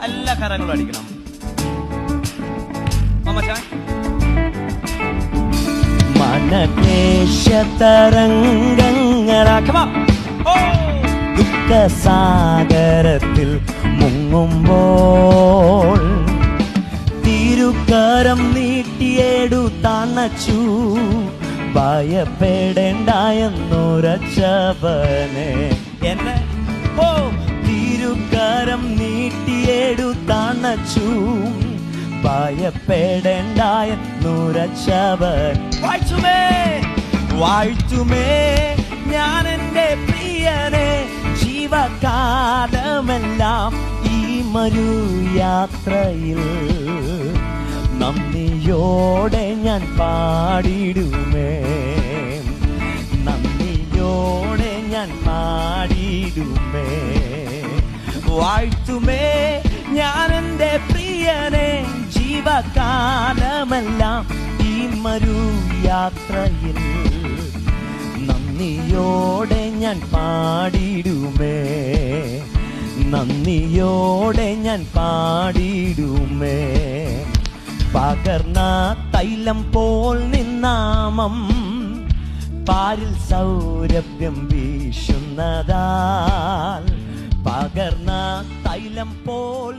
എല്ലാ കരങ്ങളും അടിക്കണം. മനദേശതരംഗങ്ങളാ ദുഃഖസാഗരത്തിൽ മുങ്ങുമ്പോൾ തിരുക്കരം നീട്ടിയെടുത്തണച്ചു ഭയപ്പെടേണ്ട എന്നുരച്ചവനെ. എന്നെ തിരുക്കരം നീട്ടിയെടുത്തണച്ചു ഭയപ്പെടേണ്ട എന്നുരച്ചവൻ. വാഴ്ത്തുമേ ഞാൻ എൻ്റെ പ്രിയനെ ജീവകാലമെല്ലാം ഈ മരുയാത്രയിൽ നന്ദിയോടെ ഞാൻ പാടിടുമേ. നന്ദിയോടെ ഞാൻ പാടിടുമേ. വാഴ്ത്തുമേ ഞാൻ എൻ്റെ പ്രിയനെ ജീവകാലമെല്ലാം ഈ മരുയാത്രയിൽ നന്ദിയോടെ ഞാൻ പാടിടുമേ. നന്ദിയോടെ ഞാൻ പാടിടുമേ. പകർന്ന തൈലം പോൽ നിന്നാമം പാരിൽ സൗരഭ്യം വീശുന്നതാൽ. പകർന്ന തൈലം പോൽ